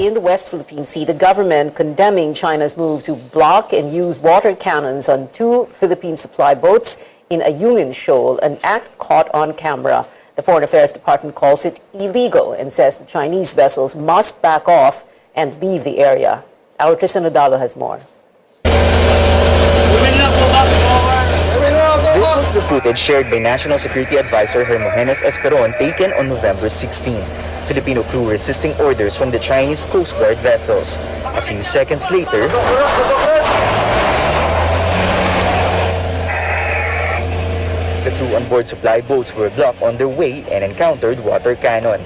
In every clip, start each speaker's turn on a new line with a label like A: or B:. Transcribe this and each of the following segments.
A: in the West Philippine Sea, the government condemning China's move to block and use water cannons on two Philippine supply boats in Ayungin Shoal, an act caught on camera. The Foreign Affairs Department calls it illegal and says the Chinese vessels must back off and leave the area. Our Tristan Odalo has more.
B: This was the footage shared by National Security Advisor Hermogenes Esperon taken on November 16. Filipino crew resisting orders from the Chinese Coast Guard vessels. A few seconds later, the crew on board supply boats were blocked on their way and encountered water cannon.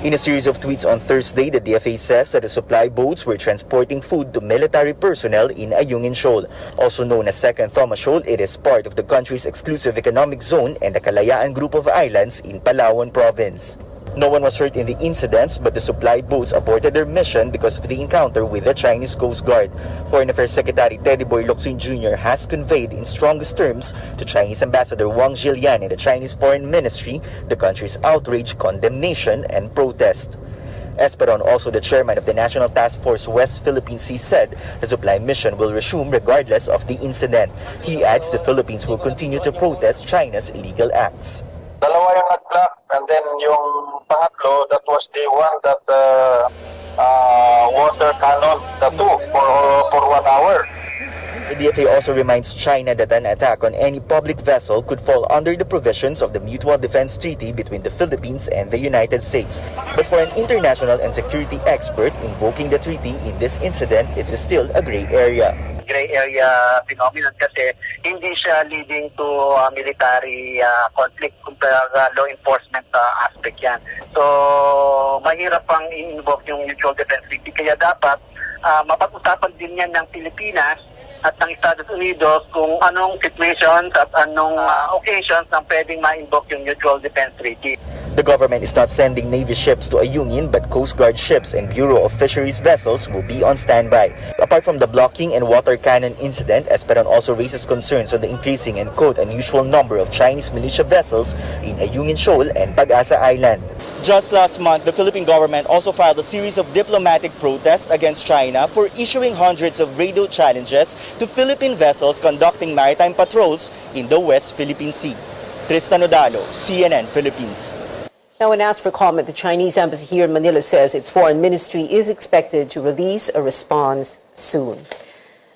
B: In a series of tweets on Thursday, the DFA says that the supply boats were transporting food to military personnel in Ayungin Shoal. Also known as Second Thomas Shoal, it is part of the country's exclusive economic zone and the Kalayaan group of islands in Palawan province. No one was hurt in the incidents, but the supply boats aborted their mission because of the encounter with the Chinese Coast Guard. Foreign Affairs Secretary Teddy Boy Locsin Jr. has conveyed in strongest terms to Chinese Ambassador Wang Zhilian and the Chinese Foreign Ministry the country's outrage, condemnation, and protest. Esperon, also the chairman of the National Task Force West Philippine Sea, said the supply mission will resume regardless of the incident. He adds the Philippines will continue to protest China's illegal acts.
C: Dalawa yung nag-block, and then yung pangatlo, that was the one that water cannon, the two, for 1 hour.
B: The DFA also reminds China that an attack on any public vessel could fall under the provisions of the Mutual Defense Treaty between the Philippines and the United States. But for an international and security expert, invoking the treaty in this incident is still a gray area.
D: Gray area phenomenon kasi hindi siya leading to military conflict kumbaga law enforcement aspect yan. So mahirap pang i-invoke yung Mutual Defense Treaty kaya dapat mapag-usapan din yan ng Pilipinas at ng Estados Unidos kung anong situations at anong occasions na pwedeng ma-invoke yung Mutual Defense Treaty.
B: The government is not sending Navy ships to Ayungin, but Coast Guard ships and Bureau of Fisheries vessels will be on standby. Apart from the blocking and water cannon incident, Esperon also raises concerns on the increasing and quote unusual number of Chinese militia vessels in Ayungin Shoal and Pag-asa Island. Just last month, the Philippine government also filed a series of diplomatic protests against China for issuing hundreds of radio challenges to Philippine vessels conducting maritime patrols in the West Philippine Sea. Tristan Odalo, CNN Philippines.
A: Now, when asked for comment, the Chinese embassy here in Manila says its foreign ministry is expected to release a response soon.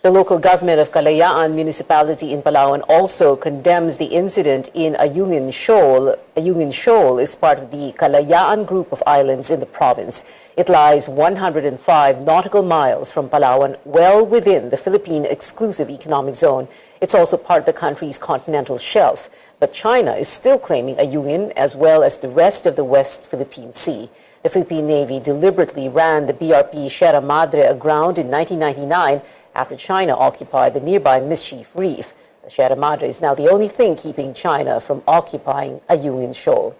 A: The local government of Kalayaan municipality in Palawan also condemns the incident in Ayungin Shoal. Ayungin Shoal is part of the Kalayaan group of islands in the province. It lies 105 nautical miles from Palawan, well within the Philippine exclusive economic zone. It's also part of the country's continental shelf. But China is still claiming Ayungin as well as the rest of the West Philippine Sea. The Philippine Navy deliberately ran the BRP Sierra Madre aground in 1999 after China occupied the nearby Mischief Reef. The Sierra Madre is now the only thing keeping China from occupying Ayungin Shoal.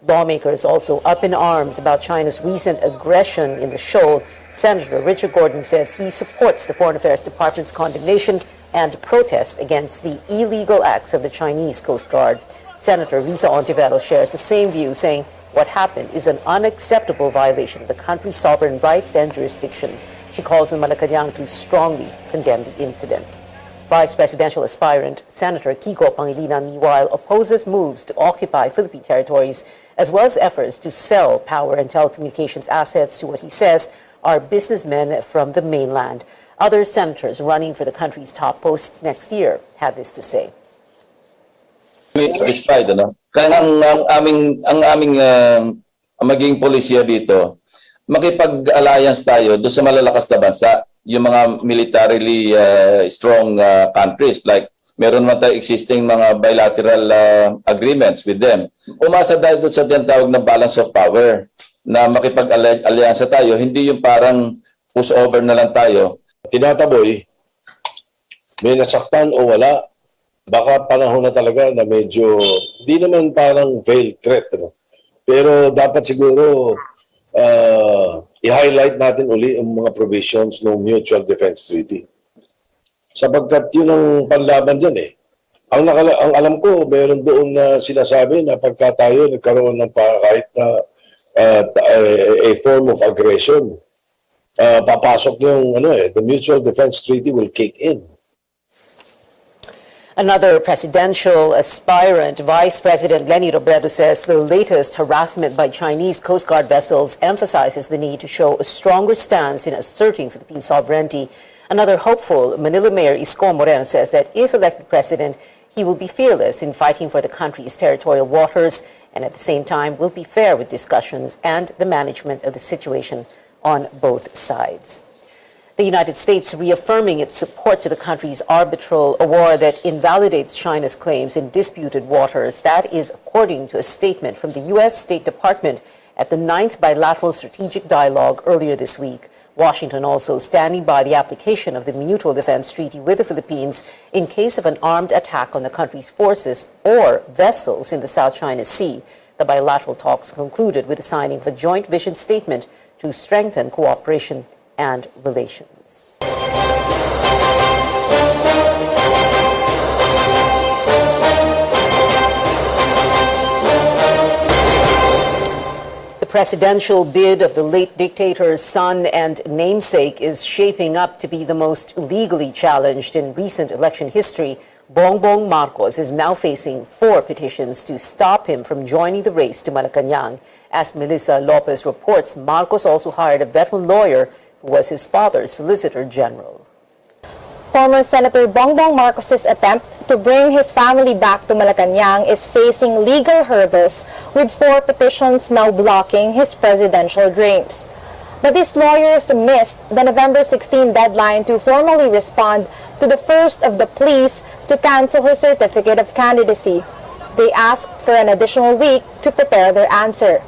A: Lawmakers also up in arms about China's recent aggression in the shoal. Senator Richard Gordon says he supports the Foreign Affairs Department's condemnation and protest against the illegal acts of the Chinese Coast Guard. Senator Risa Ontiveros shares the same view, saying what happened is an unacceptable violation of the country's sovereign rights and jurisdiction. She calls on Malacanang to strongly condemn the incident. Vice presidential aspirant Senator Kiko Pangilinan, meanwhile, opposes moves to occupy Philippine territories, as well as efforts to sell power and telecommunications assets to what he says are businessmen from the mainland. Other senators running for the country's top posts next year had this to say.
E: Satisfied, ano? Kaya ang aming maging polisiya dito, makipag-alliance tayo doon sa malalakas na bansa, yung mga militarily strong countries, like meron man tayo existing mga bilateral agreements with them. Umasa tayo doon sa tinatawag na balance of power, na makipag-alliance tayo, hindi yung parang push over na lang tayo.
F: Tinataboy, may nasaktan o wala, baka panahon na talaga na medyo, hindi naman parang veiled threat. No? Pero dapat siguro i-highlight natin uli ang mga provisions ng Mutual Defense Treaty. Sapagkat yun ang panlaban dyan eh. Ang alam ko, meron doon na sinasabi na pagka tayo nagkaroon ng kahit a form of aggression papasok yung the Mutual Defense Treaty will kick in.
A: Another presidential aspirant, Vice President Leni Robredo, says the latest harassment by Chinese Coast Guard vessels emphasizes the need to show a stronger stance in asserting Philippine sovereignty. Another hopeful, Manila Mayor Isko Moreno, says that if elected president, he will be fearless in fighting for the country's territorial waters and at the same time will be fair with discussions and the management of the situation on both sides. The United States reaffirming its support to the country's arbitral award that invalidates China's claims in disputed waters. That is according to a statement from the U.S. State Department at the 9th Bilateral Strategic Dialogue earlier this week. Washington also standing by the application of the Mutual Defense Treaty with the Philippines in case of an armed attack on the country's forces or vessels in the South China Sea. The bilateral talks concluded with the signing of a joint vision statement to strengthen cooperation and relations. The presidential bid of the late dictator's son and namesake is shaping up to be the most legally challenged in recent election history. Bongbong Marcos is now facing 4 petitions to stop him from joining the race to Malacanang. As Melissa Lopez reports, Marcos also hired a veteran lawyer who was his father's Solicitor General.
G: Former Senator Bongbong Marcos's attempt to bring his family back to Malacanang is facing legal hurdles, with 4 petitions now blocking his presidential dreams. But his lawyers missed the November 16 deadline to formally respond to the first of the pleas to cancel his certificate of candidacy. They asked for an additional week to prepare their answer.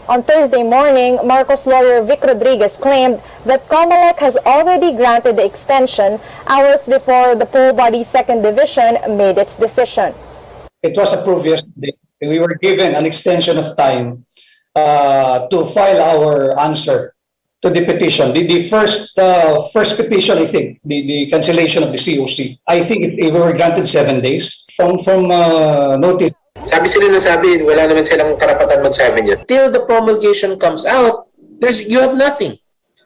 G: On Thursday morning, Marcos lawyer Vic Rodriguez claimed that COMELEC has already granted the extension hours before the poll body's second division made its decision.
H: It was approved yesterday. We were given an extension of time to file our answer to the petition. The first petition, I think, the cancellation of the COC, I think we were granted 7 days from notice.
I: Sabi sila na sabi, wala naman silang karapatan magsabi niyan. Till the promulgation comes out, you have nothing.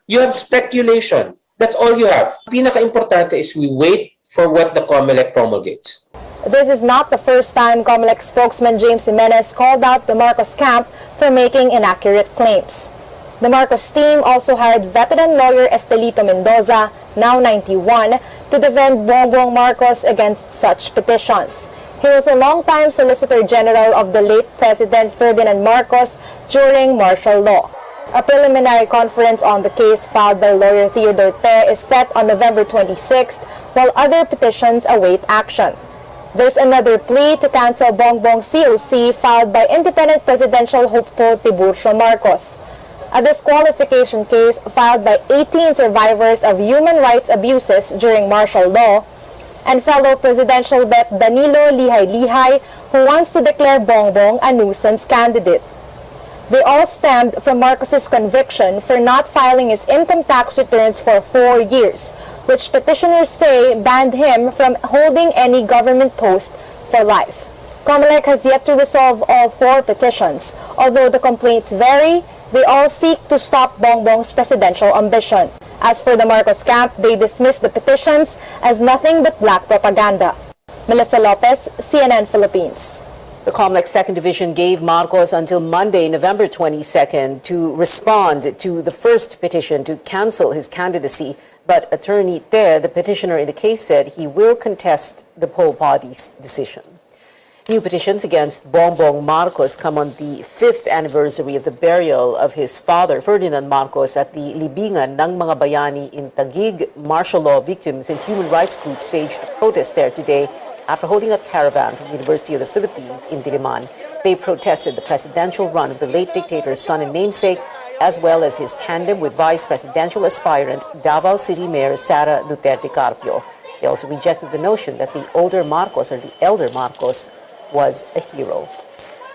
I: You have speculation. That's all you have. Pinaka-importante is we wait for what the COMELEC promulgates.
G: This is not the first time COMELEC spokesman James Jimenez called out the Marcos camp for making inaccurate claims. The Marcos team also hired veteran lawyer Estelito Mendoza, now 91, to defend Bongbong Marcos against such petitions. He was a longtime Solicitor General of the late President Ferdinand Marcos during martial law. A preliminary conference on the case filed by lawyer Theodore Te is set on November 26th, while other petitions await action. There's another plea to cancel Bongbong's COC filed by independent presidential hopeful Tiburcio Marcos. A disqualification case filed by 18 survivors of human rights abuses during martial law, and fellow presidential bet Danilo Lihay-Lihay, who wants to declare Bongbong a nuisance candidate. They all stemmed from Marcos's conviction for not filing his income tax returns for 4 years, which petitioners say banned him from holding any government post for life. COMELEC has yet to resolve all 4 petitions. Although the complaints vary, they all seek to stop Bongbong's presidential ambition. As for the Marcos camp, they dismissed the petitions as nothing but black propaganda. Melissa Lopez, CNN Philippines.
A: The COMELEC Second Division gave Marcos until Monday, November 22nd, to respond to the first petition to cancel his candidacy. But Attorney Te, the petitioner in the case, said he will contest the poll body's decision. New petitions against Bongbong Marcos come on the 5th anniversary of the burial of his father, Ferdinand Marcos, at the Libingan ng mga Bayani in Taguig. Martial law victims and human rights groups staged a protest there today after holding a caravan from the University of the Philippines in Diliman. They protested the presidential run of the late dictator's son and namesake, as well as his tandem with vice presidential aspirant Davao City Mayor Sara Duterte Carpio. They also rejected the notion that the older Marcos or the elder Marcos was a hero.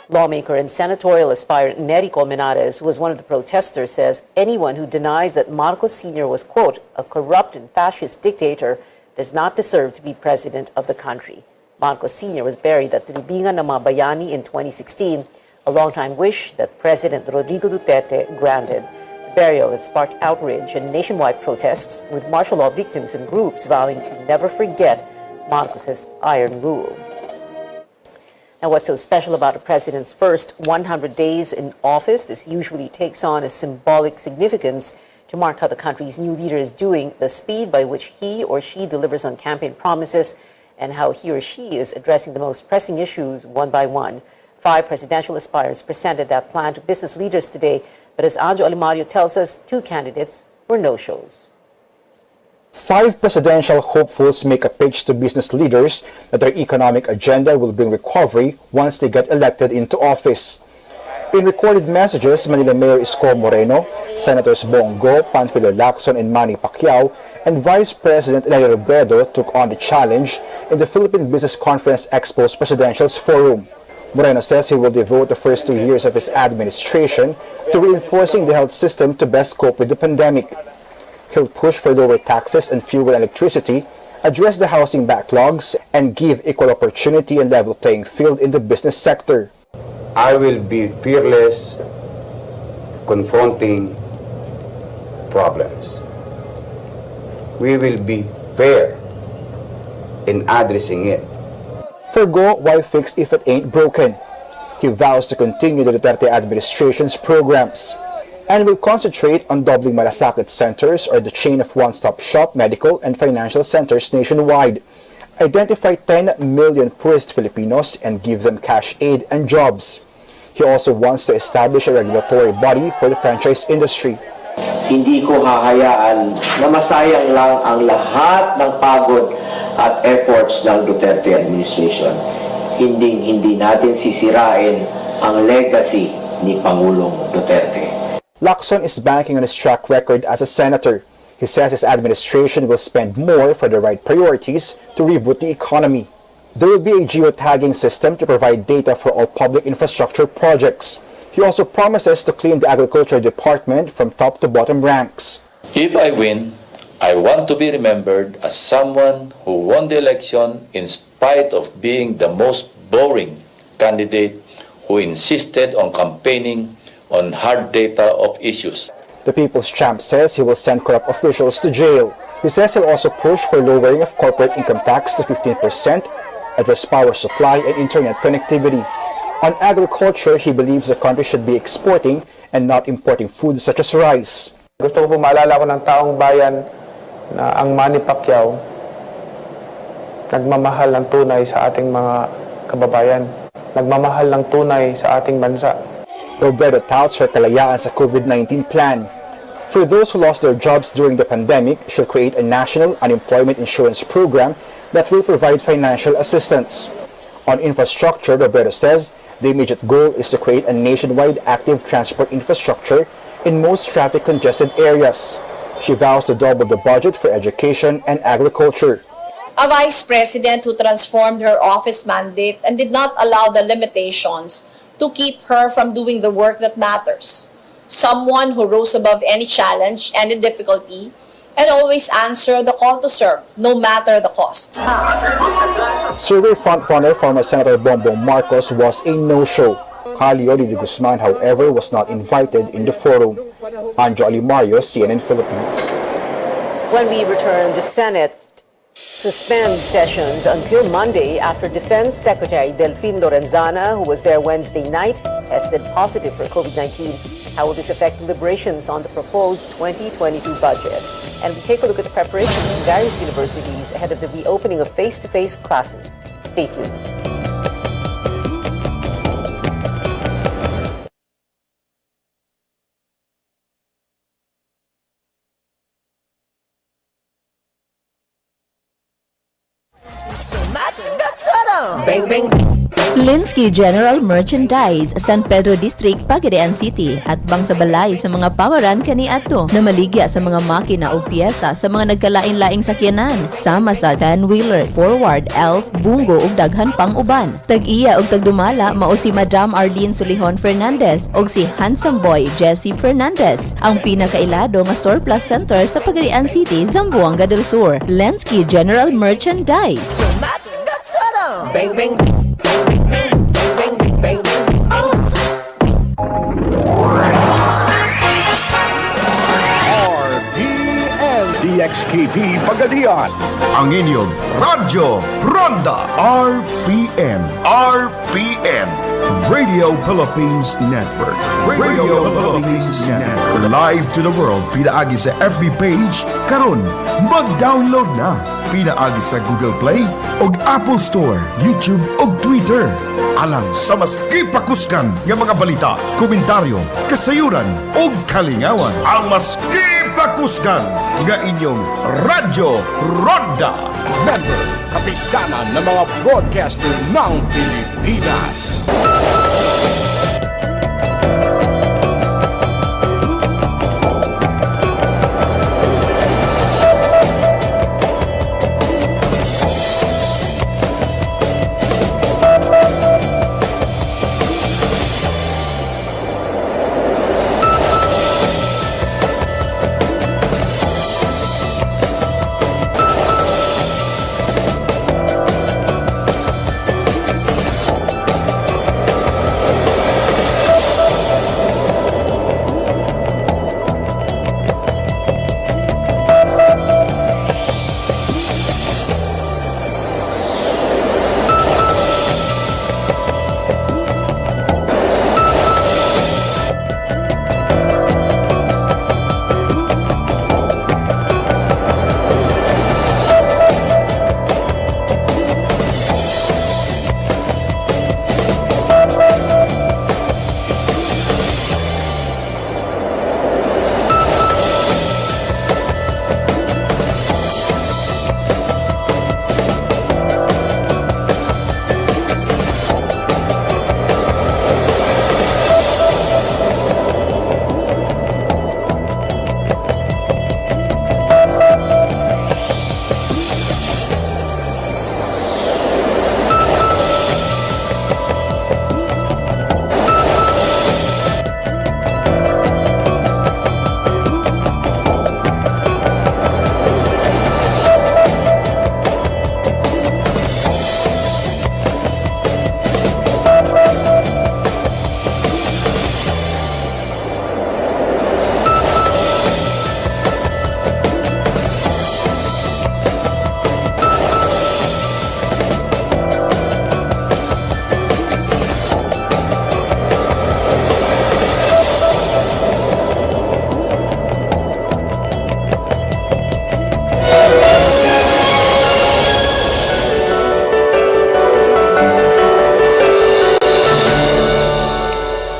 A: Lawmaker and senatorial aspirant Nery Colmenares, who was one of the protesters, says anyone who denies that Marcos Sr. was, quote, a corrupt and fascist dictator does not deserve to be president of the country. Marcos Sr. was buried at the Libingan ng mga Bayani in 2016, a longtime wish that President Rodrigo Duterte granted. The burial. It sparked outrage and nationwide protests, with martial law victims and groups vowing to never forget Marcos's iron rule. Now, what's so special about a president's first 100 days in office? This usually takes on a symbolic significance to mark how the country's new leader is doing, the speed by which he or she delivers on campaign promises, and how he or she is addressing the most pressing issues one by one. 5 presidential aspirants presented that plan to business leaders today, but as Anjo Alimario tells us, 2 candidates were no-shows.
J: 5 presidential hopefuls make a pitch to business leaders that their economic agenda will bring recovery once they get elected into office. In recorded messages, Manila Mayor Isko Moreno, Senators Bongo, Panfilo Lacson, and Manny Pacquiao, and Vice President Elena Robredo took on the challenge in the Philippine Business Conference Expo's Presidential's Forum. Moreno says he will devote the first 2 years of his administration to reinforcing the health system to best cope with the pandemic. He'll push for lower taxes on fuel and electricity, address the housing backlogs, and give equal opportunity and level playing field in the business sector.
K: I will be fearless confronting problems. We will be fair in addressing it.
J: Forgo why fix if it ain't broken. He vows to continue the Duterte administration's programs and will concentrate on doubling malasakit centers, or the chain of one-stop shop medical and financial centers nationwide, identify 10 million poorest Filipinos and give them cash aid and jobs. He also wants to establish a regulatory body for the franchise industry.
L: Hindi ko hahayaan na masayang lang ang lahat ng pagod at efforts ng Duterte administration. Hindi natin sisirain ang legacy ni Pangulong Duterte.
J: Lacson is banking on his track record as a senator. He says his administration will spend more for the right priorities to reboot the economy. There will be a geotagging system to provide data for all public infrastructure projects. He also promises to clean the agriculture department from top to bottom ranks.
E: If I win, I want to be remembered as someone who won the election in spite of being the most boring candidate who insisted on campaigning on hard data of issues.
J: The People's Champ says he will send corrupt officials to jail. He says he'll also push for lowering of corporate income tax to 15%, address power supply and internet connectivity. On agriculture, he believes the country should be exporting and not importing foods such as rice.
M: Gusto ko po maalala ko ng taong bayan na ang Manny Pacquiao nagmamahal ng tunay sa ating mga kababayan. Nagmamahal ng tunay sa ating bansa.
J: Robredo touts her kalayaan sa COVID-19 plan. For those who lost their jobs during the pandemic, she'll create a national unemployment insurance program that will provide financial assistance. On infrastructure, Robredo says the immediate goal is to create a nationwide active transport infrastructure in most traffic-congested areas. She vows to double the budget for education and agriculture.
N: A vice president who transformed her office mandate and did not allow the limitations to keep her from doing the work that matters. Someone who rose above any challenge, any difficulty, and always answered the call to serve, no matter the cost.
J: Survey frontrunner former Senator Bongbong Marcos was a no-show. Jalio de Guzman, however, was not invited in the forum. Anjo Alimario, CNN Philippines.
A: When we return, the Senate suspend sessions until Monday after Defense Secretary Delfin Lorenzana, who was there Wednesday night, tested positive for COVID-19. How will this affect deliberations on the proposed 2022 budget? And we take a look at the preparations in various universities ahead of the reopening of face-to-face classes. Stay tuned.
O: Bang, bang. Linsky General Merchandise, San Pedro District, Pagadian City, hatbang sa balay sa mga pawaran kaniadto na maligya sa mga makina o piyesa sa mga nagkalain-laing sakyanan, sama sa 10-wheeler, forward, elf, bungo ug daghan pang uban. Tag-iya ug tagdumala mao si Madam Arlene Solihon Fernandez ug si handsome boy Jesse Fernandez, ang pinakailado nga surplus center sa Pagadian City, Zamboanga del Sur. Linsky General Merchandise.
P: Bang, bang.
Q: DXKP Pagadian. Ang inyong Radyo Ronda RPN. RPN. Radio Philippines Network. Radio Philippines Network. Live to the world. Pinaagi sa FB page. Karon, mag-download na. Pinaagi sa Google Play o Apple Store, YouTube o Twitter. Alang sa mas kipakuskan ng mga balita, komentaryo, kasayuran o kalingawan. Ang mas kipakuskan ng inyong Radyo Ronda. Member, kapisanan ng mga broadcaster ng Pilipinas.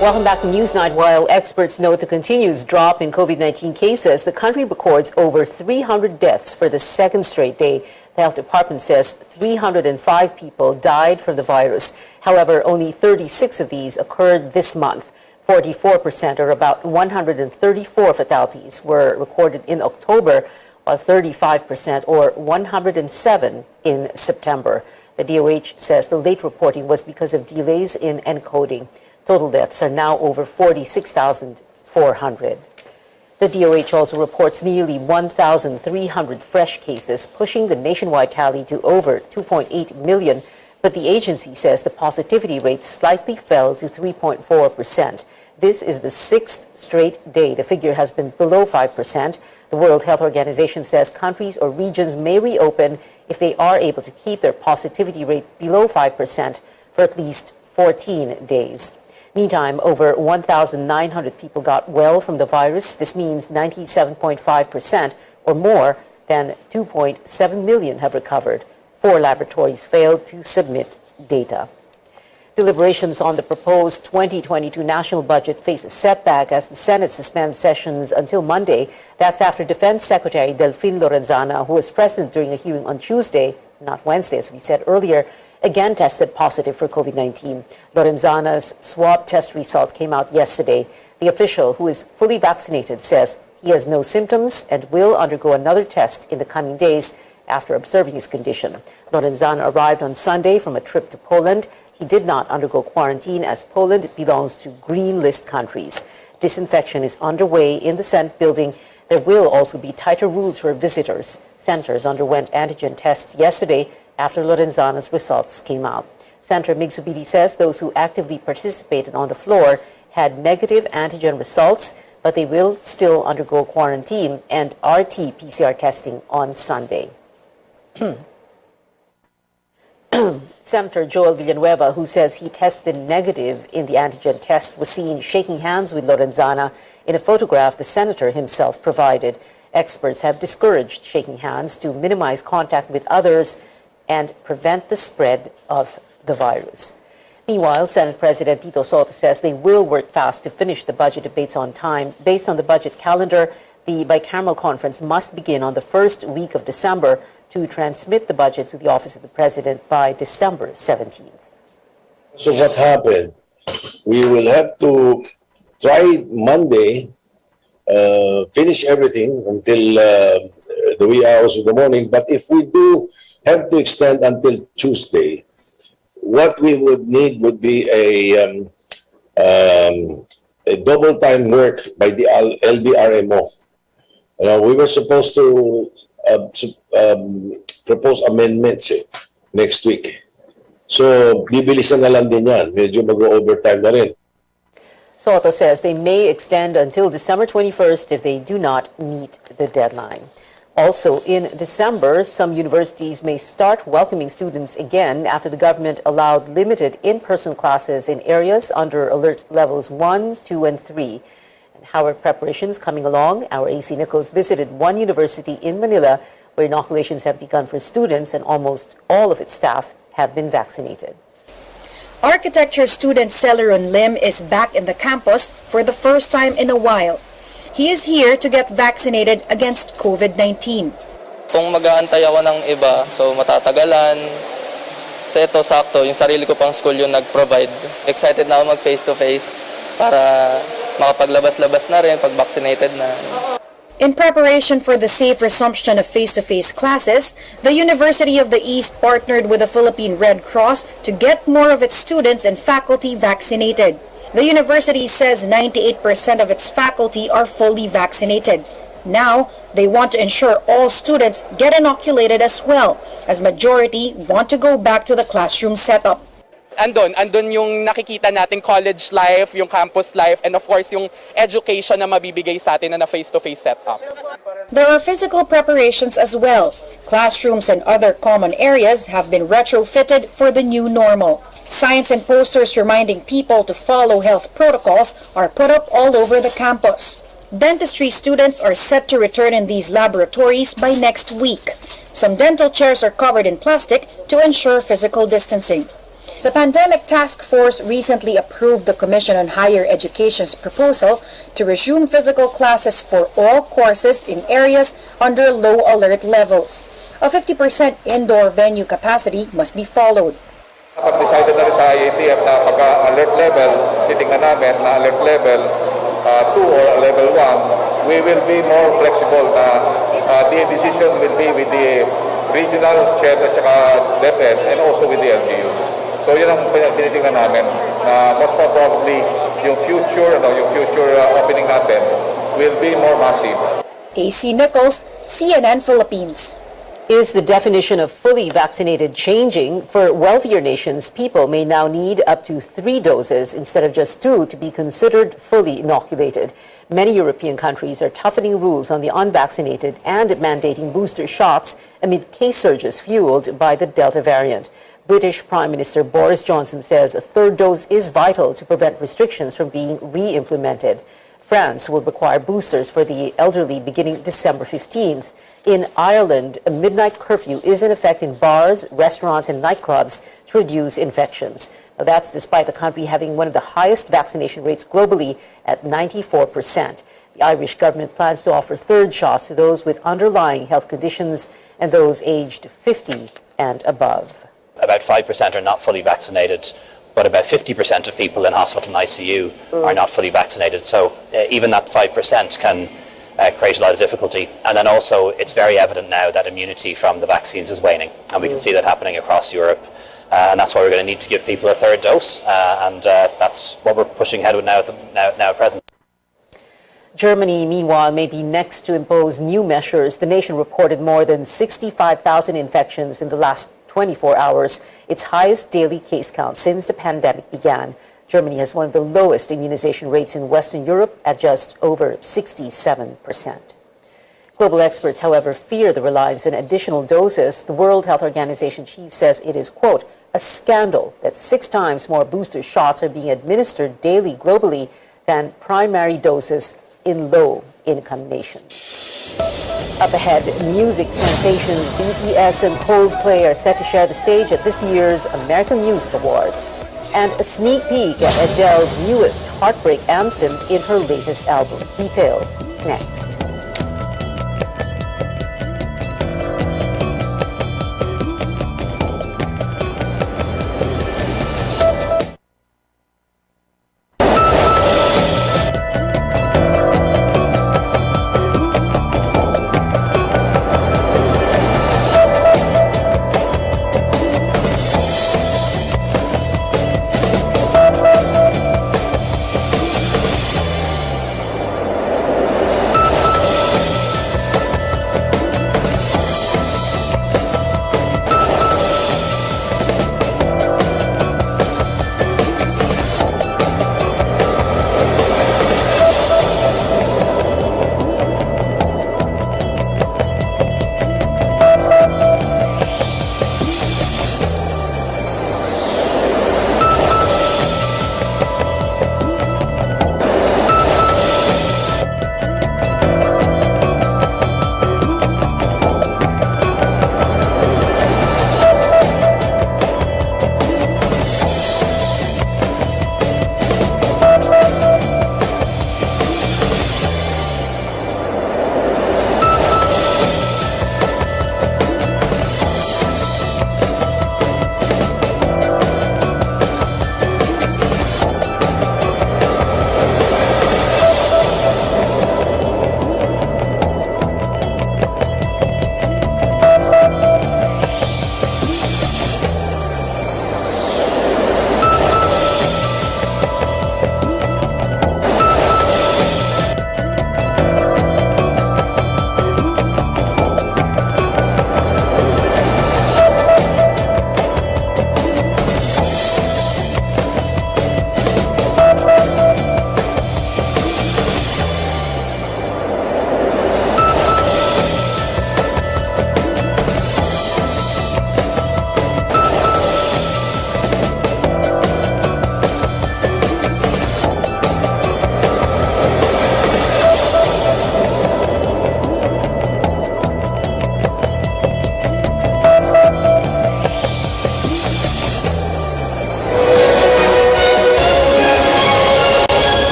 A: Welcome back to Newsnight. While experts note the continuous drop in COVID-19 cases, the country records over 300 deaths for the second straight day. The health department says 305 people died from the virus. However, only 36 of these occurred this month. 44%, or about 134 fatalities, were recorded in October, while 35%, or 107, in September. The DOH says the late reporting was because of delays in encoding. Total deaths are now over 46,400. The DOH also reports nearly 1,300 fresh cases, pushing the nationwide tally to over 2.8 million. But the agency says the positivity rate slightly fell to 3.4%. This is the sixth straight day the figure has been below 5%. The World Health Organization says countries or regions may reopen if they are able to keep their positivity rate below 5% for at least 14 days. Meantime, over 1,900 people got well from the virus. This means 97.5% or more than 2.7 million have recovered. 4 laboratories failed to submit data. Deliberations on the proposed 2022 national budget face a setback as the Senate suspends sessions until Monday. That's after Defense Secretary Delfin Lorenzana, who was present during a hearing on Tuesday, not Wednesday, as we said earlier, again tested positive for COVID-19. Lorenzana's swab test result came out yesterday. The official, who is fully vaccinated, says he has no symptoms and will undergo another test in the coming days after observing his condition. Lorenzana arrived on Sunday from a trip to Poland. He did not undergo quarantine as Poland belongs to green list countries. Disinfection is underway in the Senate building. There will also be tighter rules for visitors. Senators underwent antigen tests yesterday after Lorenzana's results came out. Senator Migsubidi says those who actively participated on the floor had negative antigen results. but they will still undergo quarantine and RT-PCR testing on Sunday. Senator Joel Villanueva, who says he tested negative in the antigen test, was seen shaking hands with Lorenzana in a photograph the senator himself provided. Experts have discouraged shaking hands to minimize contact with others and prevent the spread of the virus. Meanwhile, Senate President Tito Sotto says they will work fast to finish the budget debates on time. Based on the budget calendar, the bicameral conference must begin on the first week of December to transmit the budget to the Office of the President by December 17th.
F: So what happened? We will have to try Monday, finish everything until the wee hours of the morning. But if we do have to extend until Tuesday, what we would need would be a double time work by the LBRMO. We were supposed to propose amendments next week. So, bibilisan na lang din yan. Medyo mag-overtime na rin.
A: Soto says they may extend until December 21st if they do not meet the deadline. Also, in December, some universities may start welcoming students again after the government allowed limited in-person classes in areas under alert levels 1, 2, and 3. And how are preparations coming along? Our AC Nichols visited one university in Manila where inoculations have begun for students and almost all of its staff have been vaccinated.
R: Architecture student Celeron Lim is back in the campus for the first time in a while. He is here to get vaccinated against COVID-19.
S: Kung mag-aantay ako ng iba, so matatagalan. So ito, sakto, yung sarili ko pang school yung nag-provide. Excited na ako mag face-to-face para makapaglabas-labas na rin pag vaccinated na.
R: In preparation for the safe resumption of face-to-face classes, the University of the East partnered with the Philippine Red Cross to get more of its students and faculty vaccinated. The university says 98% of its faculty are fully vaccinated. Now, they want to ensure all students get inoculated as well, as majority want to go back to the classroom setup.
T: Andun yung nakikita nating college life, yung campus life, and of course yung education na mabibigay sa atin na face-to-face setup.
R: There are physical preparations as well. Classrooms and other common areas have been retrofitted for the new normal. Signs and posters reminding people to follow health protocols are put up all over the campus. Dentistry students are set to return in these laboratories by next week. Some dental chairs are covered in plastic to ensure physical distancing. The Pandemic Task Force recently approved the Commission on Higher Education's proposal to resume physical classes for all courses in areas under low alert levels. A 50% indoor venue capacity must be followed.
C: Kapag decided na rin sa IATF na pagka-alert level, titingnan namin na alert level 2 or level 1, we will be more flexible na the decision will be with the regional chair at saka DepEd and also with the LGUs. So yun ang tinitingnan namin na most probably yung future opening natin will be more massive.
R: AC Nichols, CNN Philippines.
A: Is the definition of fully vaccinated changing? For wealthier nations, people may now need up to 3 doses instead of just 2 to be considered fully inoculated. Many European countries are toughening rules on the unvaccinated and mandating booster shots amid case surges fueled by the Delta variant. British Prime Minister Boris Johnson says a 3rd dose is vital to prevent restrictions from being re-implemented. France will require boosters for the elderly beginning December 15th. In Ireland, a midnight curfew is in effect in bars, restaurants, and nightclubs to reduce infections. Now, that's despite the country having one of the highest vaccination rates globally at 94%. The Irish government plans to offer 3rd shots to those with underlying health conditions and those aged 50 and above.
U: About 5% are not fully vaccinated, but about 50% of people in hospital and ICU are not fully vaccinated. So even that 5% can create a lot of difficulty. And then also, it's very evident now that immunity from the vaccines is waning. And we can see that happening across Europe. And that's why we're going to need to give people a 3rd dose. And that's what we're pushing ahead with now at present.
A: Germany, meanwhile, may be next to impose new measures. The nation reported more than 65,000 infections in the last 24 hours, its highest daily case count since the pandemic began. Germany has one of the lowest immunization rates in Western Europe at just over 67%. Global experts, however, fear the reliance on additional doses. The World Health Organization chief says it is, quote, a scandal that 6 times more booster shots are being administered daily globally than primary doses in low-income nations. Up ahead, music sensations BTS and Coldplay are set to share the stage at this year's American Music Awards. And a sneak peek at Adele's newest heartbreak anthem in her latest album. Details next.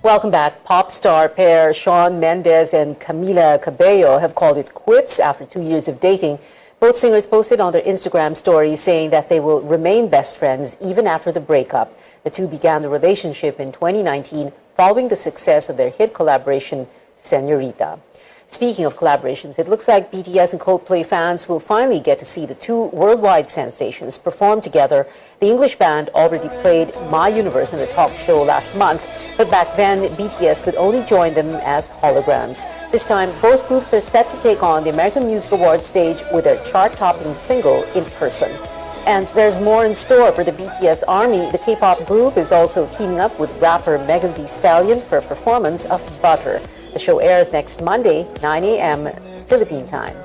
A: Welcome back. Pop star pair Shawn Mendes and Camila Cabello have called it quits after 2 years of dating. Both singers posted on their Instagram stories saying that they will remain best friends even after the breakup. The two began the relationship in 2019 following the success of their hit collaboration, Señorita. Speaking of collaborations, it looks like BTS and Coldplay fans will finally get to see the two worldwide sensations perform together. The English band already played My Universe in a talk show last month, but back then BTS could only join them as holograms. This time, both groups are set to take on the American Music Awards stage with their chart-topping single in person. And there's more in store for the BTS Army. The K-pop group is also teaming up with rapper Megan Thee Stallion for a performance of Butter. The show airs next Monday, 9 a.m. Philippine time.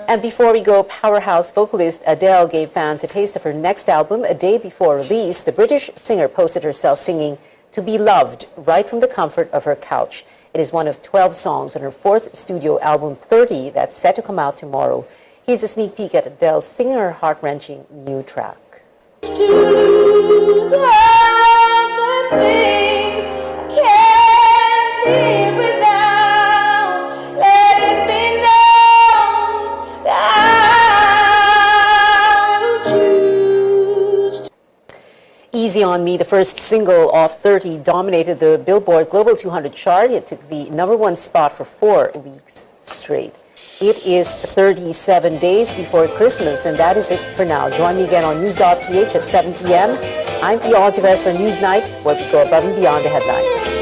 A: And before we go, powerhouse vocalist Adele gave fans a taste of her next album a day before release. The British singer posted herself singing To Be Loved right from the comfort of her couch. It is one of 12 songs on her fourth studio album, 30, that's set to come out tomorrow. Here's a sneak peek at Adele singing her heart-wrenching new track.
P: To lose all the things I can't live without. Let it be known that I will choose.
A: Easy on Me, the first single off 30, dominated the Billboard Global 200 chart. It took the #1 spot for 4 weeks straight. It is 37 days before Christmas, and that is it for now. Join me again on News.ph at 7 p.m. I'm Pia Ontiveros for Newsnight, where we go above and beyond the headlines.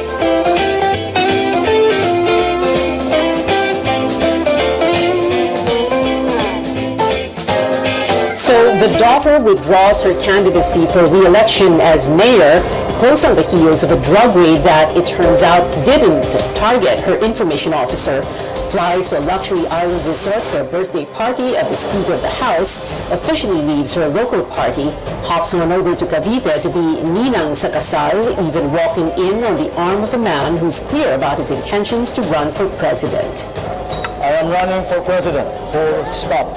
A: So the daughter withdraws her candidacy for re-election as mayor, close on the heels of a drug raid that, it turns out, didn't target her information officer. Flies to a luxury island resort for a birthday party of the Speaker of the House, officially leaves her local party, hops on over to Cavite to be ninang sa kasal, even walking in on the arm of a man who's clear about his intentions to run for president.
J: I am running for president, full stop.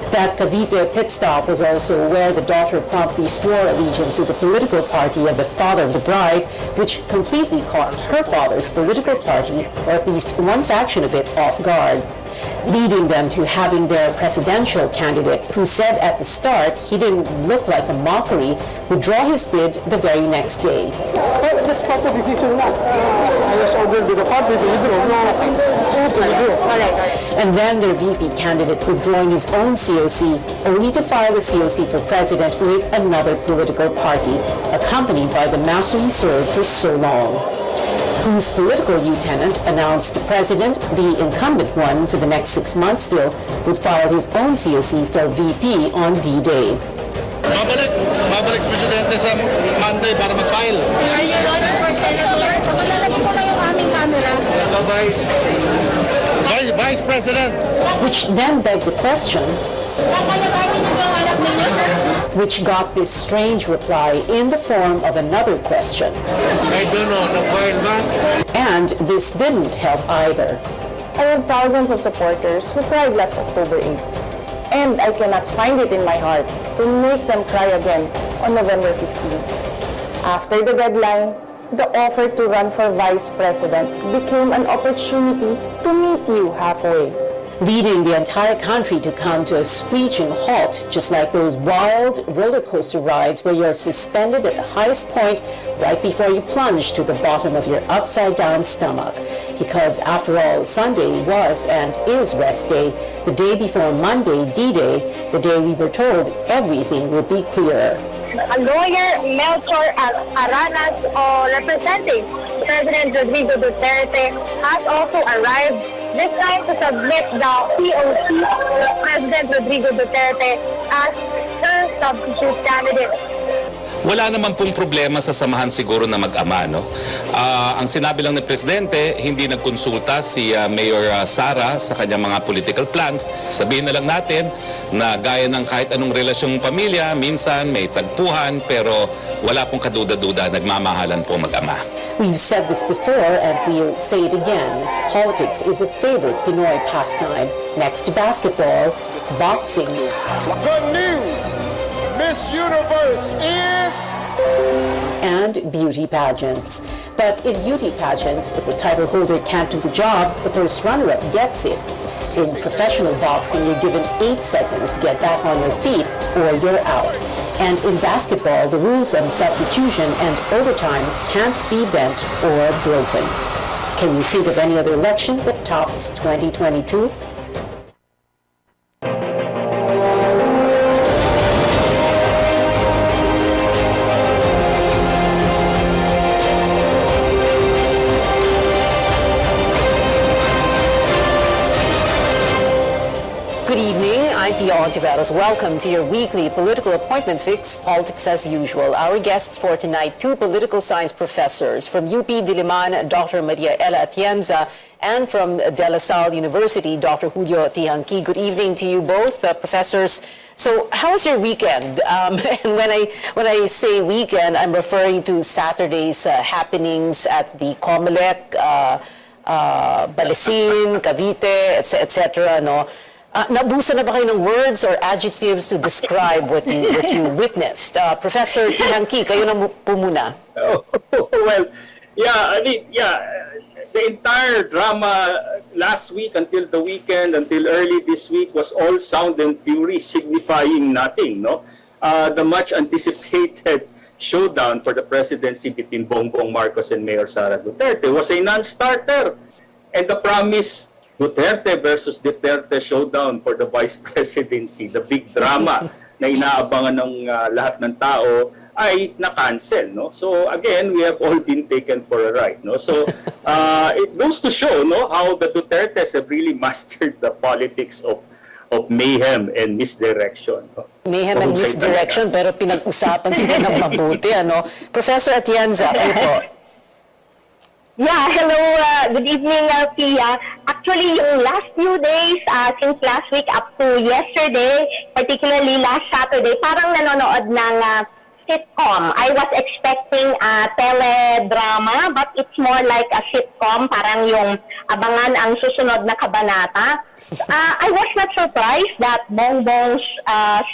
A: That Cavite pit stop was also where the daughter promptly swore allegiance to the political party of the father of the bride, which completely caught her father's political party, or at least one faction of it, off guard, leading them to having their presidential candidate, who said at the start he didn't look like a mockery, withdraw his bid the very next day.
J: This party decision na. I was ordered by the party to withdraw.
A: And then their VP candidate withdrawing his own COC, only to file the COC for president with another political party, accompanied by the master he served for so long, whose political lieutenant announced the president, the incumbent one for the next 6 months still, would file his own COC for VP on D-Day.
D: Babalik si Presidente sa Monday para mag-file.
P: Are you running for senator? Malalagay ko na yung aming camera.
D: Vice President.
A: Which then begged the question, which got this strange reply in the form of another question.
D: I don't know, nag-file ba?
A: And this didn't help either.
V: I have thousands of supporters who cried last October 8th, and I cannot find it in my heart to make them cry again on November 15th. After the deadline, the offer to run for vice president became an opportunity to meet you halfway,
A: leading the entire country to come to a screeching halt, just like those wild roller coaster rides where you're suspended at the highest point right before you plunge to the bottom of your upside-down stomach. Because after all, Sunday was and is rest day, the day before Monday, D-Day, the day we were told everything would be clearer.
V: a lawyer, Melchor Aranas, representing President Rodrigo Duterte, has also arrived, this time to submit the POC of President Rodrigo Duterte as her substitute candidate.
W: Wala naman pong problema sa samahan siguro na mag-ama, no? Ang sinabi lang ni Presidente, hindi nagkonsulta si Mayor Sara sa kanyang mga political plans. Sabihin na lang natin na gaya ng kahit anong relasyong pamilya, minsan may tagpuhan, pero wala pong kaduda-duda, nagmamahalan po mag-ama.
A: We've said this before and we'll say it again. Politics is a favorite Pinoy pastime. Next to basketball, boxing.
D: The new Miss Universe is...
A: and beauty pageants. But in beauty pageants, if the title holder can't do the job, the first runner-up gets it. In professional boxing, you're given 8 seconds to get back on your feet or you're out. And in basketball, the rules of substitution and overtime can't be bent or broken. Can you think of any other election that tops 2022? Welcome to your weekly political appointment fix, Politics as Usual. Our guests for tonight, 2 political science professors from UP Diliman, Dr. Maria Ella Atienza, and from De La Salle University, Dr. Julio Tiangki. Good evening to you both, professors. So, how was your weekend? And when I say weekend, I'm referring to Saturday's happenings at the Comelec, Balesin, Cavite, etc. No? Nabusan na ba kayo ng words or adjectives to describe what you witnessed? Professor Tiangki, kayo na po muna.
X: Well, yeah, the entire drama last week until the weekend, until early this week was all sound and fury, signifying nothing, no? The much anticipated showdown for the presidency between Bongbong Marcos and Mayor Sara Duterte was a non-starter. And the promise, Duterte versus Duterte showdown for the vice presidency, the big drama na inaabangan ng lahat ng tao, ay na-cancel, no? So again, we have all been taken for a ride, no? So it goes to show, no, how the Dutertes have really mastered the politics of of mayhem and misdirection.
A: Mayhem and misdirection, pero pinag-usapan sila ng mabuti, ano? Professor Atienza, kayo po.
B: Yeah, hello, good evening, Pia. Actually, yung last few days, since last week up to yesterday, particularly last Saturday, parang nanonood ng sitcom. I was expecting a teledrama, but it's more like a sitcom, parang yung abangan ang susunod na kabanata. I was not surprised that Bongbong's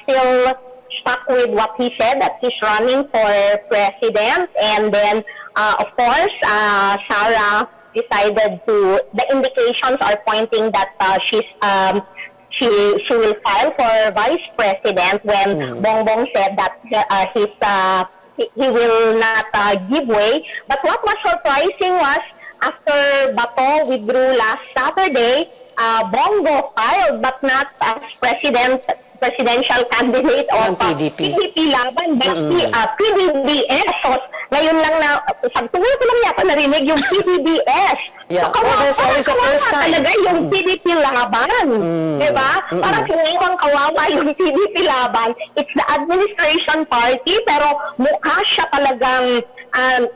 B: still stuck with what he said, that he's running for president, and then of course, Sarah decided to. The indications are pointing that she will file for vice president when Bongbong said that he will not give way. But what was surprising was after Bato withdrew last Saturday, Bongo filed, but not as presidential candidate of PDP laban, but PDBS. So, ngayon lang na, siguro ko lang yata narinig yung PDBS.
A: Yeah.
B: So,
A: There's always a first time.
B: Talaga yung PDP laban. Diba? Parang sinayang kawawa yung PDP laban. It's the administration party, pero mukha siya talagang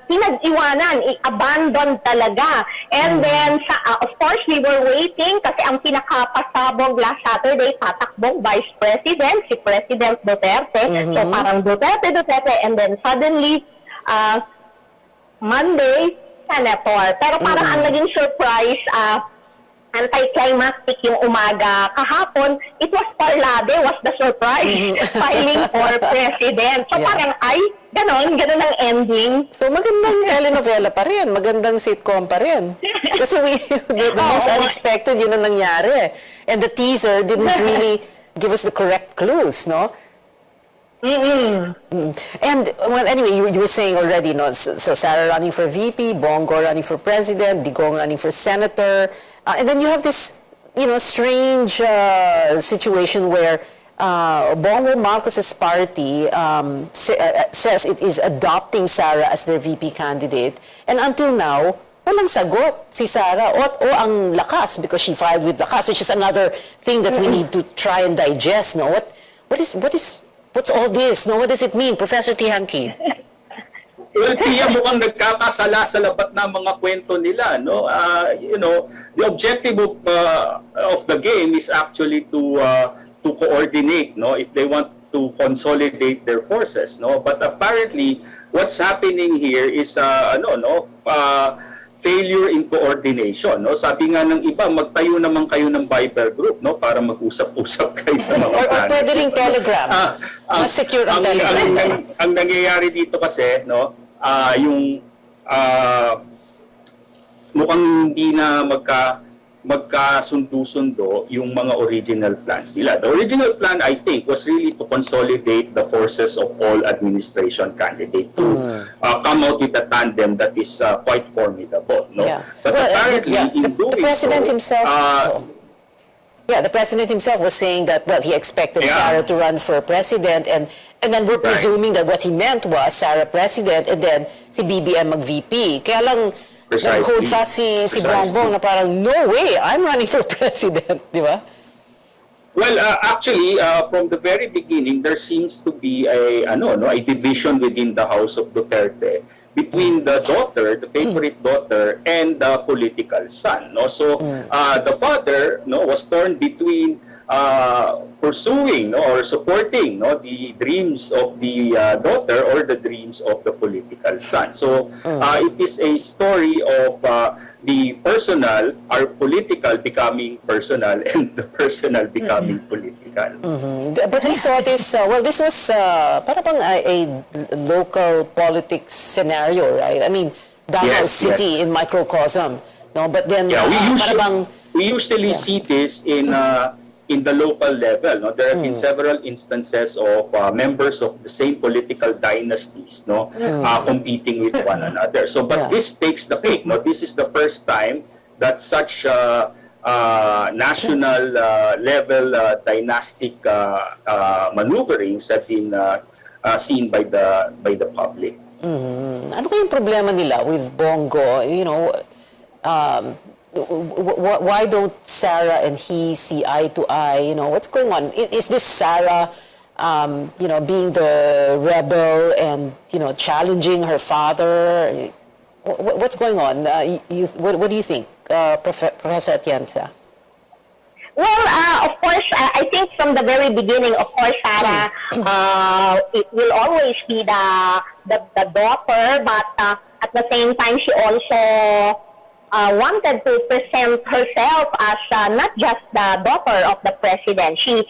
B: pinag-iwanan, i-abandon talaga. And then, of course, we were waiting kasi ang pinakapasabog last Saturday, tatakbong Vice President, si President Duterte. So parang Duterte, and then suddenly, Monday, Senator. Pero parang ang naging surprise, anticlimactic yung umaga kahapon, it was Parlade was the surprise, filing for president. So parang ganon ang ending.
A: So magandang telenovela pa rin, magandang sitcom pa rin. Kasi the most unexpected, yun ang nangyari. And the teaser didn't really give us the correct clues, no? And, well, anyway, you were saying already, no? So Sarah running for VP, Bongo running for president, Digong running for senator. And then you have this, strange situation where Bongo Marcos's party says it is adopting Sarah as their VP candidate. And until now, walang sagot si Sarah o ang lakas, because she filed with lakas, which is another thing that we need to try and digest. No, what's all this? No, what does it mean, Professor Tihanki?
X: Well, Pia, mukhang nagkakasala sa labat ng mga kwento nila, no? The objective of the game is actually to coordinate, no? If they want to consolidate their forces, no? But apparently, what's happening here is failure in coordination, no? Sabi nga ng iba, magtayo naman kayo ng Viber group, no? Para mag-usap-usap kayo sa mga
A: Or pwede ring Telegram. Mas secure ang Telegram.
X: Ang nangyayari dito kasi, no? Mukhang hindi na magkasundo-sundo yung mga original plans nila. The original plan, I think, was really to consolidate the forces of all administration candidates to come out with a tandem that is quite formidable. No? Yeah. But apparently, in doing
A: the president
X: so,
A: himself, the president himself was saying that, well, he expected Sarah to run for president, and then we're presuming that what he meant was Sarah president, and then si BBM mag-VP. Kaya lang, nag-hold fast si Bongbong na parang, no way, I'm running for president, di ba?
X: Well, actually, from the very beginning, there seems to be a division within the House of Duterte between the daughter, the favorite daughter, and the political son. No? So, the father was torn between pursuing or supporting the dreams of the daughter or the dreams of the political son. So, it is a story of the personal or political becoming personal and the personal becoming political.
A: But we saw this, this was parang a local politics scenario, right? I mean, Davao City in microcosm. No? But then,
X: we usually see this in the local level. No? There have been several instances of members of the same political dynasties competing with one another. So, but this takes the cake. No? This is the first time that such national level dynastic maneuverings have been seen by the public.
A: Ano kayong problema nila with Bongo? why don't Sarah and he see eye to eye? You know, what's going on? Is this Sarah, being the rebel and, challenging her father? What's going on? What do you think, Professor Atienza?
B: Well, of course, I think from the very beginning, of course, Sarah, it will always be the daughter, but at the same time, she also wanted to present herself as not just the daughter of the president. She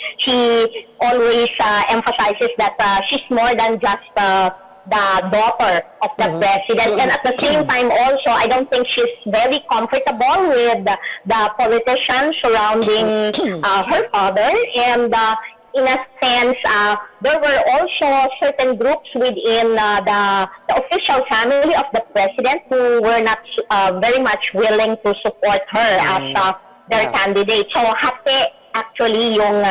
B: always emphasizes that she's more than just the daughter of the president. And at the same time also, I don't think she's very comfortable with the politicians surrounding her father. And in a sense, there were also certain groups within the official family of the president who were not very much willing to support her as their candidate. So hati actually yung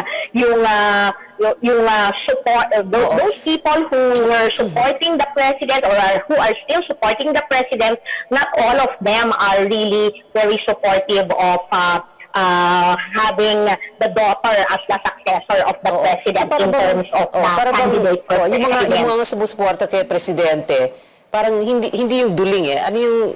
B: support, those people who were supporting the president or who are still supporting the president, not all of them are really very supportive of having the daughter as the successor of the president in terms of the candidate for president.
A: Yung mga sumusuporta kay presidente, parang hindi yung duling eh. Ano yung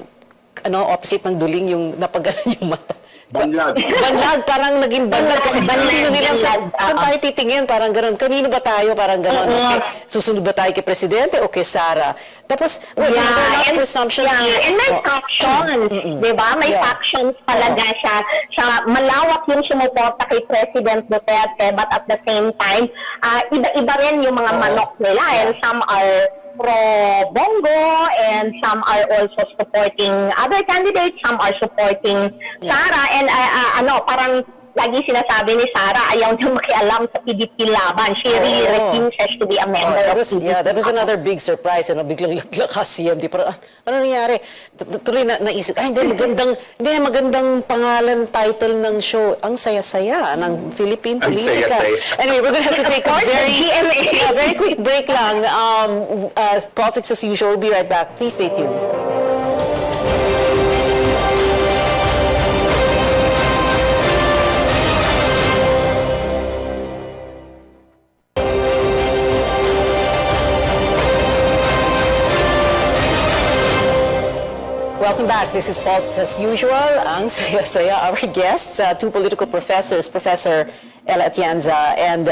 A: opposite ng duling, yung napagalan yung mata?
X: Banlag.
A: Banlag, parang naging banlag kasi hindi nilang saan tayo titingin, parang gano'n. Kanino ba tayo, parang gano'n? Okay, susunod ba tayo kay Presidente o kay Sara? Tapos,
B: and
A: presumptions.
B: And may factions, di ba? May factions talaga siya. Malawak yung sumuporta kay President Duterte, but at the same time, iba-iba rin yung mga manok nila. And some are pro-Bongo and some are also supporting other candidates, some are supporting Sara. And parang lagi sinasabi ni Sara, ayaw niya makialam sa PDP laban. She really refuses to be a member of PDP.
A: Yeah, that was another big surprise. Biglang lakas CMD. Pero ano nangyari? Tuloy naisip, magandang pangalan, title ng show. Ang saya-saya ng Philippine politika. Anyway, we're gonna have to take a very quick break lang. Politics as usual. We'll be right back. Please stay tuned. Welcome back. This is Politics as usual. Ang saya-saya, our guests, two political professors, Professor Ella Atienza and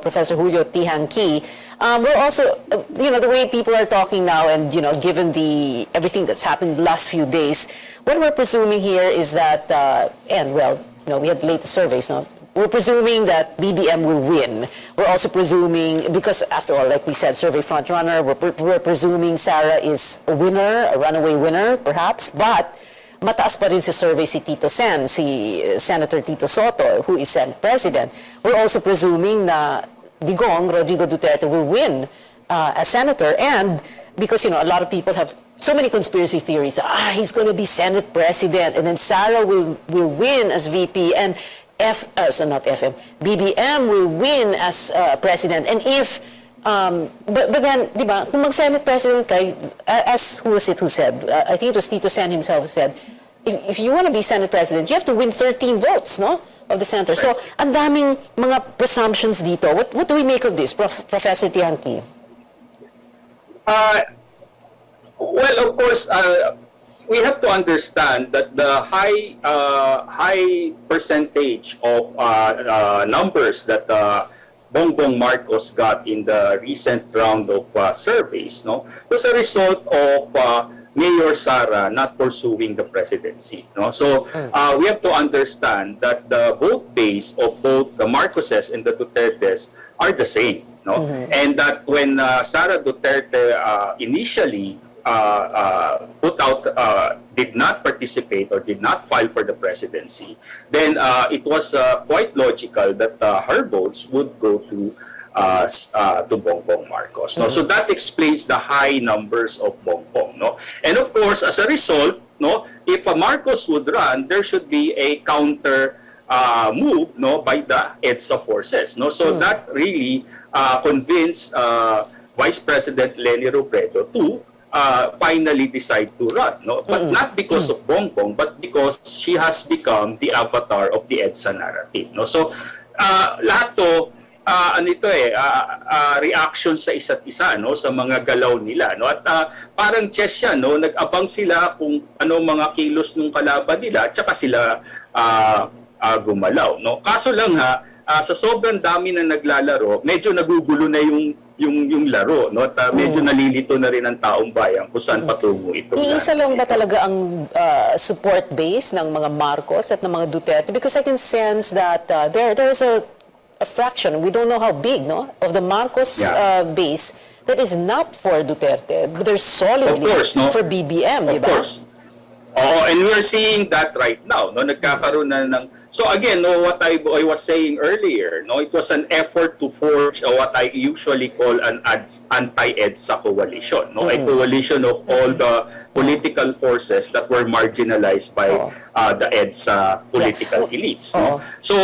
A: Professor Julio Tihanqui. We're also, the way people are talking now and, given everything that's happened the last few days, what we're presuming here is that, we had the latest surveys, no? We're presuming that BBM will win. We're also presuming, because after all, like we said, survey frontrunner, we're presuming Sara is a winner, a runaway winner, perhaps, but mataas pa rin sa survey si Tito Sen, si Senator Tito Soto, who is Senate President. We're also presuming na Digong, Rodrigo Duterte, will win as Senator, and because, a lot of people have so many conspiracy theories that, he's going to be Senate President, and then Sara will win as VP, and BBM will win as president. And if, but then, di ba, kung mag-Senate president kay, as who was it who said, I think it was Tito Sen himself who said, if you want to be Senate president, you have to win 13 votes, no? Of the senator. So, ang daming mga presumptions dito. What do we make of this, Professor Tihanqui?
X: Well, of course, we have to understand that the high percentage of numbers that Bongbong Marcos got in the recent round of surveys, was a result of Mayor Sara not pursuing the presidency. So we have to understand that the vote base of both the Marcoses and the Dutertes are the same. And that when Sara Duterte initially did not participate or did not file for the presidency, then it was quite logical that her votes would go to Bongbong Marcos. So that explains the high numbers of Bongbong. And of course, as a result, if Marcos would run, there should be a counter move by the EDSA forces. So that really convinced Vice President Leni Robredo to finally decide to run, no? But not because of Bongbong, but because she has become the avatar of the EDSA narrative, no? So lahat to reaction sa isa't isa, no, sa mga galaw nila, no? At parang chess yan, no, nag-abang sila kung ano mga kilos ng kalaban nila at saka sila gumalaw, no? Kaso lang sa sobrang dami na naglalaro, medyo nagugulo na yung laro, no? At medyo nalilito na rin ang taong bayan kung saan patungo ito.
A: Iisa lang ba talaga ang support base ng mga Marcos at ng mga Duterte? Because I can sense that there's a fraction, we don't know how big, no, of the Marcos base that is not for Duterte, but they're solidly for BBM, di ba? Of course.
X: And we're seeing that right now, no? Nagkakaroon na ng... So again, no, what I was saying earlier, no, it was an effort to forge what I usually call an anti-EDSA coalition, no, a coalition of all the political forces that were marginalized by the EDSA political elites. No? So,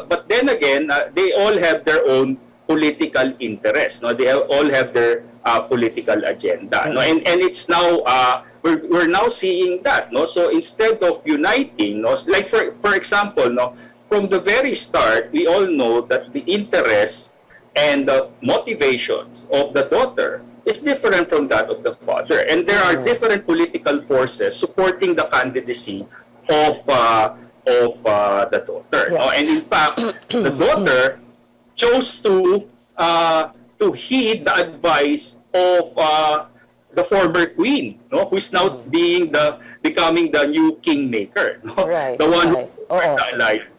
X: but then again, they all have their own political interests. No, they all have their political agenda. No, and it's now. We're now seeing that, no. So instead of uniting, no, like for example, no, from the very start, we all know that the interests and the motivations of the daughter is different from that of the father, and there are different political forces supporting the candidacy of the daughter. No? And in fact, the daughter chose to heed the advice of the former queen, no, who is now becoming the new kingmaker, no? The one who alive.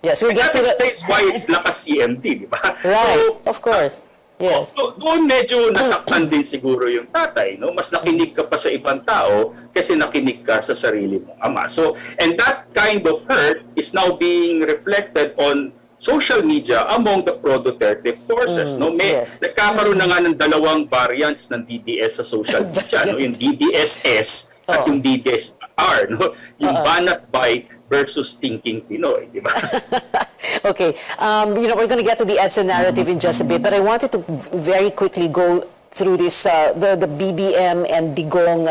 A: Yes, we'll get to
X: that. Why it's lakas CMD, di ba?
A: Right, so, of course. Yes.
X: So, doon medyo nasaktan din siguro yung tatay, no? Mas nakinig ka pa sa ibang tao kasi nakinig ka sa sarili mong ama. So, and that kind of hurt is now being reflected on social media among the pro-Duterte forces. No? Nagkakaroon na nga ng dalawang variants ng DDS sa social media. No? Yung DDSS at yung DDSR. No? Yung banat bite versus thinking Pinoy. Di ba?
A: Okay. You know, we're going to get to the EDSA narrative in just a bit, but I wanted to very quickly go through this, the BBM and Digong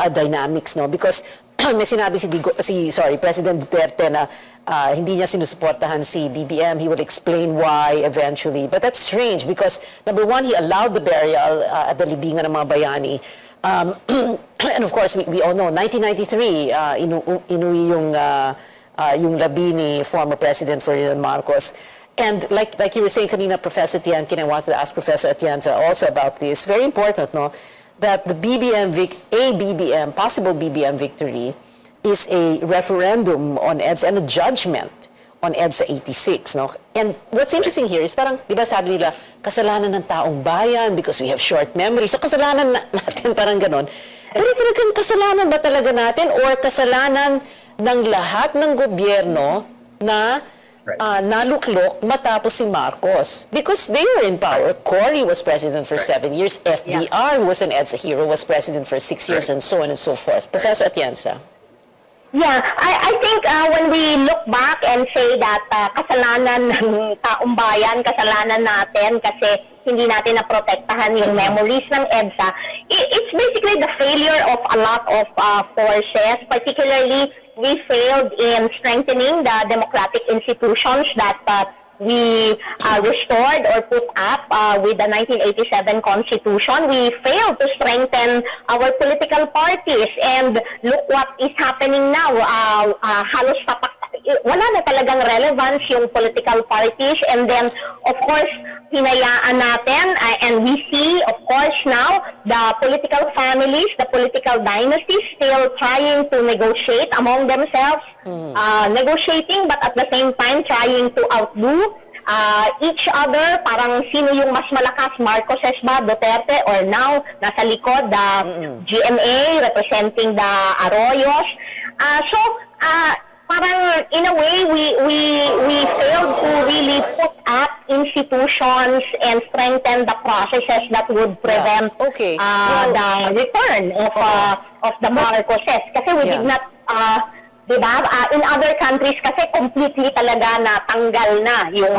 A: dynamics, no? Because may sinabi President Duterte na hindi niya sinusuportahan si BBM. He will explain why eventually. But that's strange because, number one, he allowed the burial at the libingan ng mga bayani. And of course, we all know, 1993, inuwi yung labi ni former President Ferdinand Marcos. And like you were saying kanina, Professor Tianquin, I wanted to ask Professor Atienza also about this. Very important, no? That the possible BBM victory is a referendum on EDSA and a judgment on EDSA 86, no? And what's interesting here is parang, di ba sabi nila, kasalanan ng taong bayan because we have short memory. So kasalanan natin, parang ganon. Pero talagang kasalanan ba talaga natin or kasalanan ng lahat ng gobyerno na naluklok matapos si Marcos? Because they were in power. Cory was president for 7 years. FDR, who was an EDSA hero, was president for 6 years, and so on and so forth. Professor Atienza.
B: Yeah, I think when we look back and say that kasalanan ng taong bayan, kasalanan natin kasi hindi natin naprotektahan yung memories ng EDSA, it's basically the failure of a lot of forces, particularly we failed in strengthening the democratic institutions that we restored or put up with the 1987 Constitution. We failed to strengthen our political parties, and look what is happening now. Halos wala na talagang relevance yung political parties, and then of course hinayaan natin and we see of course now the political families, the political dynasties still trying to negotiate among themselves, negotiating but at the same time trying to outdo each other. Parang sino yung mas malakas, Marcoses ba, Duterte, or now nasa likod the GMA representing the Arroyos. Parang in a way we failed to really put up institutions and strengthen the processes that would prevent the return of the Marcoses. Kasi we did not Diba? In other countries kasi completely talaga natanggal na yung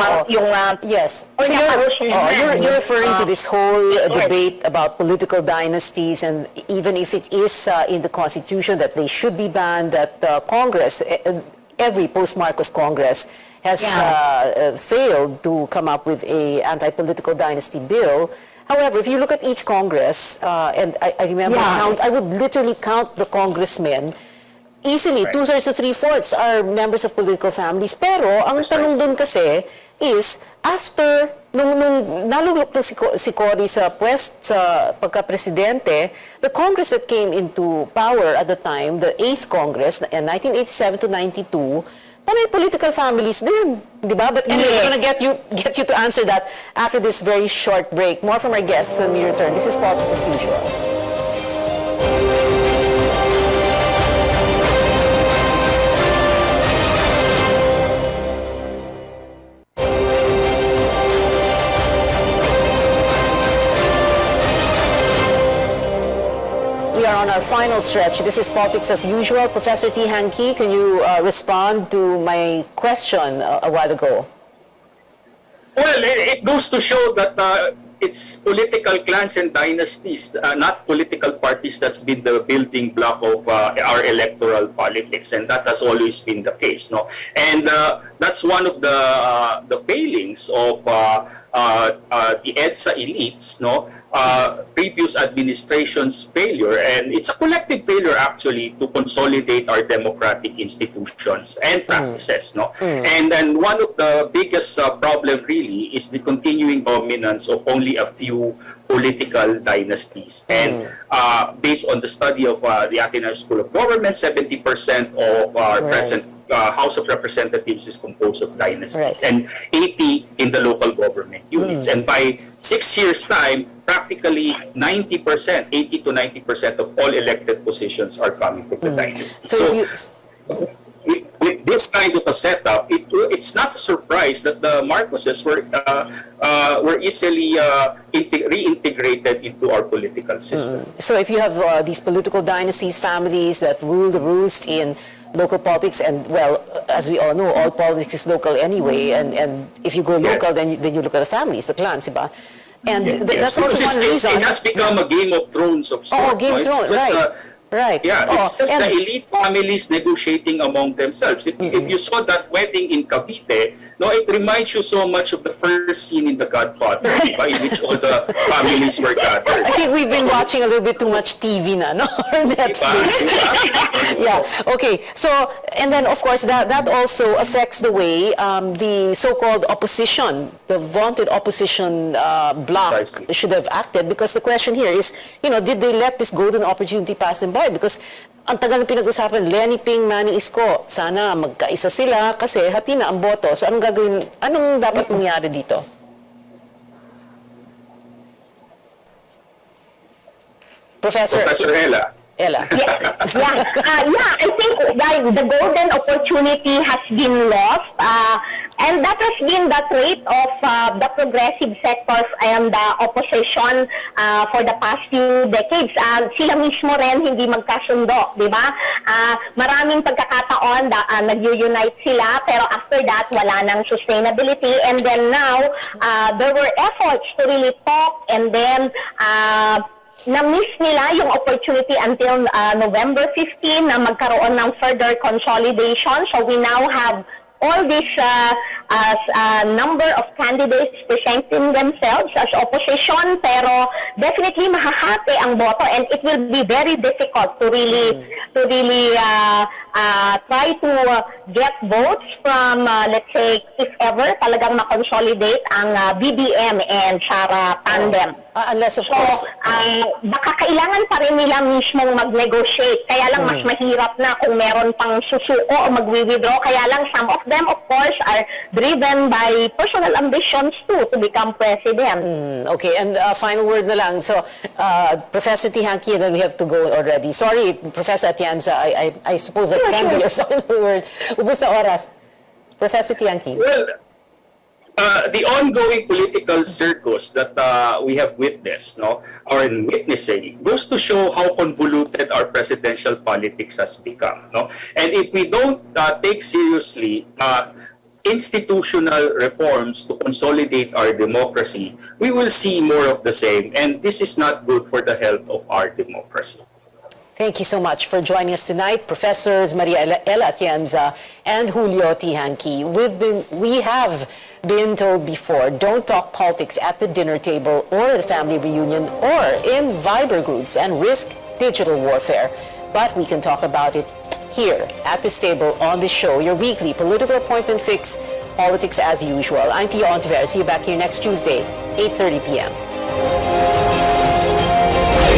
A: yes.
B: or
A: So you're referring to
B: Uh,
A: this whole
B: yes.
A: debate about political dynasties, and even if it is in the Constitution that they should be banned, that Congress, every post-Marcos Congress has failed to come up with a anti-political dynasty bill. However, if you look at each Congress, and I remember I would literally count the congressmen, easily, 2/3 to 3/4 are members of political families. Pero, ang tanong dun kasi is, after, nung nalulok si Cory sa pagka-presidente, the Congress that came into power at the time, the 8th Congress, 1987 to 92, panay political families din, di ba? But anyway, we're gonna get you to answer that after this very short break. More from our guests when we return. This is Politics as Usual. We are on our final stretch. This is Politics as Usual. Professor T. Hanky, can you respond to my question a while ago?
X: Well, it goes to show that it's political clans and dynasties, not political parties, that's been the building block of our electoral politics, and that has always been the case, no? And that's one of the failings of the EDSA elites, no? Previous administration's failure, and it's a collective failure actually to consolidate our democratic institutions and practices, no? And then one of the biggest problem really is the continuing dominance of only a few political dynasties. And based on the study of the Ateneo School of Government, 70% of our present House of Representatives is composed of dynasties, and 80 in the local government units. And by 6 years' time, practically 90%, 80 to 90% of all elected positions are coming from the dynasty. So with this kind of a setup, it's not a surprise that the Marcoses were easily reintegrated into our political system.
A: So if you have these political dynasties, families that rule the roost in local politics, and well, as we all know, all politics is local anyway, and if you go local, then you look at the families, the clans, diba? And that's also one reason.
X: It has become a Game of Thrones of sorts.
A: Oh, Game of Thrones, right. Right.
X: Yeah, it's just the elite families negotiating among themselves. If you saw that wedding in Cavite, no, it reminds you so much of the first scene in The Godfather, in which all the families were gathered.
A: I think we've been watching a little bit too much TV na, no? Or Netflix. Yeah, okay. So, and then of course, that also affects the way the so-called opposition, the vaunted opposition bloc should have acted, because the question here is, did they let this golden opportunity pass them by? Because ang tagal na pinag-usapan, Lenny Ping, Manny Isko, sana magkaisa sila kasi hati na ang boto. So anong gagawin, anong dapat mangyari dito? Professor
X: Ella.
A: Ella.
B: I think the golden opportunity has been lost, and that has been the trait of the progressive sectors and the opposition for the past few decades. Sila mismo rin hindi magkasundo, di ba? Maraming pagkakataon nag-unite sila, pero after that, wala nang sustainability. And then now, there were efforts to really talk, and then na-miss nila yung opportunity until November 15 na magkaroon ng further consolidation. So we now have all this number of candidates presenting themselves as opposition, pero definitely mahahati ang boto, and it will be very difficult to really try to get votes from, let's say, if ever talagang ma-consolidate ang BBM and Sara tandem.
A: Unless, of course,
B: baka kailangan pa rin nila mismong mag-negotiate. Kaya lang mas mahirap na kung meron pang susuko o mag-withdraw. Kaya lang some of them, of course, are driven by personal ambitions too to become president.
A: Okay, and final word na lang. So, Professor T. Hanky, and then we have to go already. Sorry, Professor Atienza, I suppose that can be your final word. Ubus na oras. Professor T. Hanky.
X: the ongoing political circus that we have witnessed, no, or witnessing, goes to show how convoluted our presidential politics has become, no. And if we don't take seriously institutional reforms to consolidate our democracy, we will see more of the same, and this is not good for the health of our democracy.
A: Thank you so much for joining us tonight, Professors Maria Ella Atienza and Julio Tihanki. We have been told before, don't talk politics at the dinner table or at a family reunion or in Viber groups and risk digital warfare. But we can talk about it here at this table on the show, your weekly political appointment fix, politics as usual. I'm Pia Ontiveros. See you back here next Tuesday, 8:30 p.m.